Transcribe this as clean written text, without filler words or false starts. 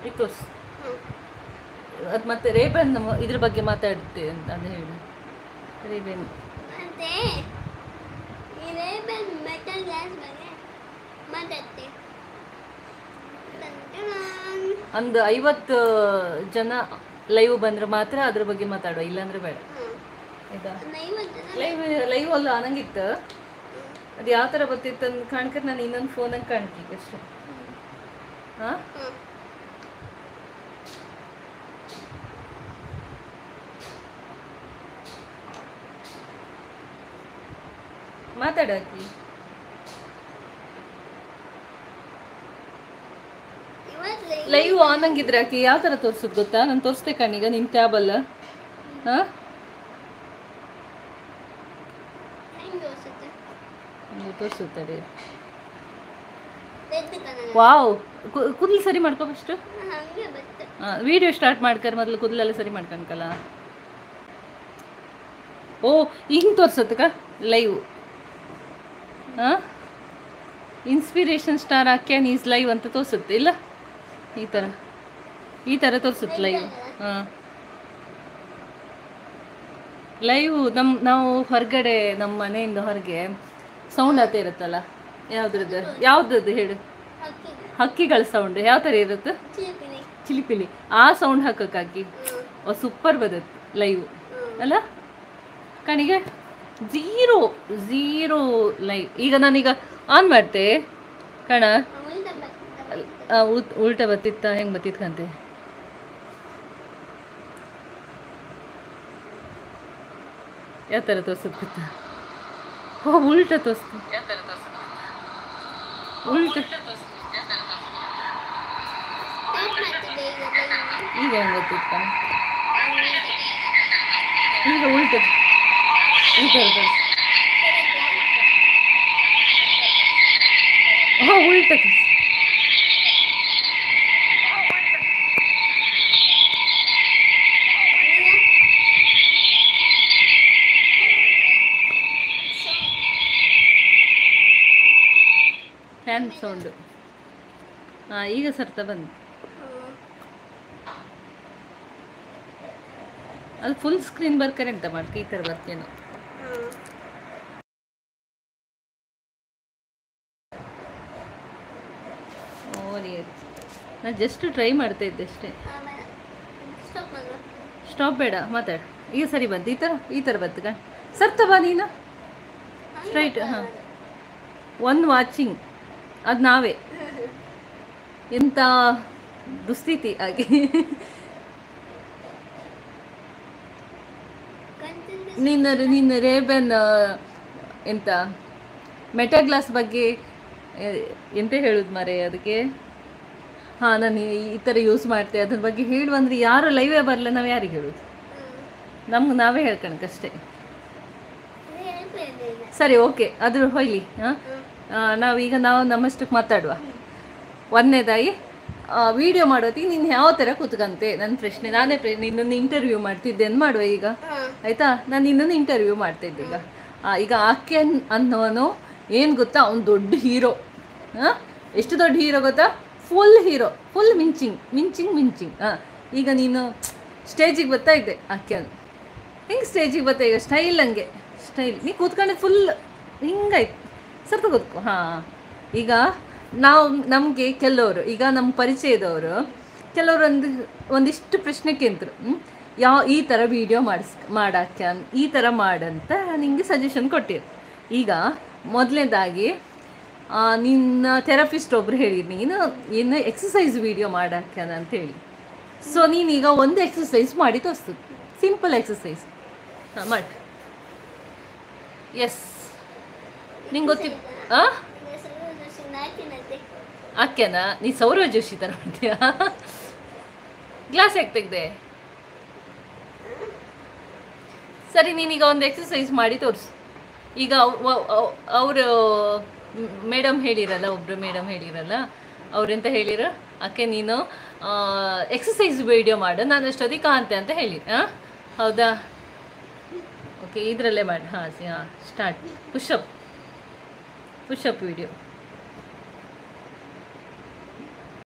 ಈಗ ತೋರಿಸು. ಅದು ಮತ್ತೆ ರೇಬನ್ ಇದ್ರ ಬಗ್ಗೆ ಮಾತಾಡುತ್ತೆ ಅಂತ ಅದು ಹೇಳು. ರೇಬನ್ ಮತ್ತೆ ಈ ರೇಬನ್ ಮೆಟಲ್ ಗ್ಲಾಸ್ ಬಗ್ಗೆ ಮಾತಾಡ್ತೆ. ಒಂದು 50 ಜನ ಲೈವ್ ಬಂದ್ರೆ ಮಾತ್ರ ಅದ್ರ ಬಗ್ಗೆ ಮಾತಾಡುವ, ಇಲ್ಲಾಂದ್ರೆ ಬೇಡ ಆಯ್ತಾ. ಲೈವ್ ಅಲ್ಲ ನಂಗಿತ್ತು, ಅದು ಯಾವ ಥರ ಬರ್ತಿತ್ತು ಅಂತ ಕಾಣ್ಕರ್ ನಾನು ಇನ್ನೊಂದು ಫೋನಾಗ ಕಾಣ್ತೀವಿ ಅಷ್ಟೇ. ಹಾಂ ಮಾತಾಡಾಕಿ. ಲೈವ್ ಆನ್ ಹಂಗಿದ್ರೆ ಆಕಿ ಯಾವ ಥರ ತೋರಿಸೋದು ಗೊತ್ತಾ? ನಾನು ತೋರಿಸ್ತೆ ಕಣ್ಣೀಗ ನಿನ್ನ ಟ್ಯಾಬಲ್ಲ. ಹಾಂ ತೋರಿಸುತ್ತಾರೆ. ವಾವ್, ಕೂದಲು ಸರಿ ಮಾಡ್ಕೊ ಫಸ್ಟು. ಹಾಂ ವಿಡಿಯೋ ಸ್ಟಾರ್ಟ್ ಮಾಡ್ಕರ್ ಮೊದಲು ಕೂದಲೆಲ್ಲ ಸರಿ ಮಾಡ್ಕೊಳಕಲ್ಲ. ಓ ಹಿಂಗೆ ತೋರಿಸುತ್ತಕ್ಕ ಲೈವ್. ಹಾಂ ಇನ್ಸ್ಪಿರೇಷನ್ ಸ್ಟಾರ್ ಆಕ್ಯಾನ್ ಈಸ್ ಲೈವ್ ಅಂತ ತೋರಿಸುತ್ತೆ ಇಲ್ಲ, ಈ ಥರ ತೋರಿಸುತ್ತೆ ಲೈವ್. ಹಾಂ ಲೈವ್ ನಾವು ಹೊರಗಡೆ ನಮ್ಮ ಮನೆಯಿಂದ ಹೊರಗೆ ಸೌಂಡ್ ಆತ ಇರುತ್ತಲ್ಲ, ಯಾವ್ದು ಹೇಳು, ಹಕ್ಕಿಗಳ ಸೌಂಡ್ ಯಾವ ಥರ ಇರುತ್ತೆ, ಚಿಲಿಪಿಲಿ, ಆ ಸೌಂಡ್ ಹಾಕಕ್ಕಾಕಿ ಸೂಪರ್ ಬರುತ್ತೆ ಲೈವ್ ಅಲ್ಲ ಕಣಿಗೆ. Zero live. ಈಗ ನಾನೀಗ ಆನ್ ಮಾಡ್ತೆ ಕಣ, ಉಲ್ಟಾ ಬತ್ತಿತ್ತ ಹೆಂಗೆ ಬತ್ತಿತ್ಕಂತೆ. ಯಾವ ಥರ ತೋರಿಸುತ್ತ, ಹೋ ಉಲ್ಟಾ ತೋರಿಸ್ತು, ಉಲ್ಟಾ ಈಗ ಹೆಂಗೆ ಗೊತ್ತಿತ್ತ, ಈಗ ಉಲ್ಟ ಈ ಥರ ತೋರಿಸ್ತು. ಹೋ ಉಲ್ಟಾ ತೋರಿಸ್ತು. Fan sound. ಹಾಂ ಈಗ ಸರ್ತಾ ಬಂದು ಅದು ಫುಲ್ ಸ್ಕ್ರೀನ್ ಬರ್ಕರೆ ಅಂತ ಮಾಡ್ಕ ಈ ಥರ ಬರ್ತೇನೋ. ನಾನು ಜಸ್ಟ್ ಟ್ರೈ ಮಾಡ್ತಾ ಇದ್ದೆ ಅಷ್ಟೇ. ಸ್ಟಾಪ್ ಬೇಡ, ಮಾತಾಡು. ಈಗ ಸರಿ ಬಂತು, ಈ ಥರ ಬಂತು ಕಣ್. ಸರ್ತ ಬಾ ನೀನು ಸ್ಟ್ರೈಟ್. ಹಾಂ ಒನ್ ವಾಚಿಂಗ್, ಅದು ನಾವೇ. ಎಂಥ ದುಸ್ಥಿತಿ ಆಗಿ. ನಿನ್ನ ರೇಬನ್ ಎಂತ ಮೆಟಲ್ ಗ್ಲಾಸ್ ಬಗ್ಗೆ ಎಂತ ಹೇಳುದು ಮಾರೆ ಅದಕ್ಕೆ. ಹಾಂ ನಾನು ಈ ಥರ ಯೂಸ್ ಮಾಡ್ತೆ ಅದ್ರ ಬಗ್ಗೆ ಹೇಳುವಂದ್ರೆ ಯಾರು ಲೈವೇ ಬರಲ್ಲ, ನಾವು ಯಾರಿಗೆ ಹೇಳೋದು? ನಮ್ಗೆ ನಾವೇ ಹೇಳ್ಕೊಳಕ್ಕಷ್ಟೇ. ಸರಿ ಓಕೆ, ಅದ್ರ ಹೊಯ್ಲಿ. ಹಾಂ ನಾವೀಗ ನಮ್ಮಷ್ಟಕ್ಕೆ ಮಾತಾಡುವ. ಒಂದನೇದಾಗಿ ವಿಡಿಯೋ ಮಾಡೋತಿ ನೀನು ಯಾವ ಥರ ಕೂತ್ಕಂತೆ ನನ್ನ ಪ್ರಶ್ನೆ. ನಿನ್ನನ್ನು ಇಂಟರ್ವ್ಯೂ ಮಾಡ್ತಿದ್ದೆ ಅಂತ ಮಾಡುವ ಈಗ, ಆಯಿತಾ? ನಾನು ನಿನ್ನನ್ನು ಇಂಟರ್ವ್ಯೂ ಮಾಡ್ತಿದ್ದೆ ಈಗ. ಈಗ ಆಕ್ಯನ್ ಅನ್ನೋನು ಏನು ಗೊತ್ತಾ, ಅವ್ನು ದೊಡ್ಡ ಹೀರೋ. ಹಾಂ ಎಷ್ಟು ದೊಡ್ಡ ಹೀರೋ ಗೊತ್ತಾ? ಫುಲ್ ಹೀರೋ, ಫುಲ್ ಮಿಂಚಿಂಗ್. ಹಾಂ ಈಗ ನೀನು ಸ್ಟೇಜಿಗೆ ಬರ್ತಾ ಇದ್ದೆ, ಆಕ್ಯನ್ ಹಿಂಗೆ ಸ್ಟೇಜಿಗೆ ಬರ್ತಾ ಈಗ ಸ್ಟೈಲ್, ಹಂಗೆ ಸ್ಟೈಲ್ ನೀ ಕೂತ್ಕೊಂಡೆ ಫುಲ್ ಹಿಂಗಾಯ್ತು, ಸರ್ತ ಕೂತ್ಕೊ. ಹಾಂ ಈಗ ನಮಗೆ ಕೆಲವರು, ಈಗ ನಮ್ಮ ಪರಿಚಯದವರು ಕೆಲವರು ಒಂದಿಷ್ಟು ಪ್ರಶ್ನೆ ಕೇಂದ್ರು, ಈ ಥರ ವೀಡಿಯೋ ಮಾಡಕ್ಕೆ ಈ ಥರ ಮಾಡಂತ ನಿಮಗೆ ಸಜೆಷನ್ ಕೊಟ್ಟಿರು. ಈಗ ಮೊದಲನೇದಾಗಿ ನಿನ್ನ ಥೆರಪಿಸ್ಟ್ ಒಬ್ರು ಹೇಳಿ ನೀನು ಏನು ಎಕ್ಸಸೈಸ್ ವೀಡಿಯೋ ಮಾಡಕ್ಕೆ ಅಂತೇಳಿ. ಸೊ ನೀನೀಗ ಒಂದು ಎಕ್ಸಸೈಸ್ ಮಾಡಿ ತೋರಿಸ್ತದೆ, ಸಿಂಪಲ್ ಎಕ್ಸಸೈಸ್. ಹಾಂ ಮಾಡಿ. ಎಸ್ ನಿಂಗೆ ಗೊತ್ತಿತ್ತು. ಹಾಂ ಆಕ್ಯನಾ ನೀ ಸೌರವ್ ಜೋಶಿ ಥರ ಮಾಡ್ತೀಯಾ? ಗ್ಲಾಸ್ ಯಾಕೆ ತೆಗ್ದೆ? ಸರಿ ನೀನೀಗ ಒಂದು ಎಕ್ಸಸೈಸ್ ಮಾಡಿ ತೋರಿಸು. ಈಗ ಅವರು ಮೇಡಮ್ ಹೇಳಿರಲ್ಲ, ಒಬ್ಬರು ಮೇಡಮ್ ಹೇಳಿರಲ್ಲ, ಅವ್ರೆಂತ ಹೇಳಿರ, ಆಕೆ ನೀನು ಎಕ್ಸಸೈಸ್ ವಿಡಿಯೋ ಮಾಡು, ನಾನು ಅಷ್ಟೊತ್ತಿಗೆ ಕಾಂತೆ ಅಂತ ಹೇಳಿ. ಹಾಂ ಹೌದಾ? ಓಕೆ ಇದರಲ್ಲೇ ಮಾಡಿ. ಹಾಂ ಸ್ಟಾರ್ಟ್. Push-up video.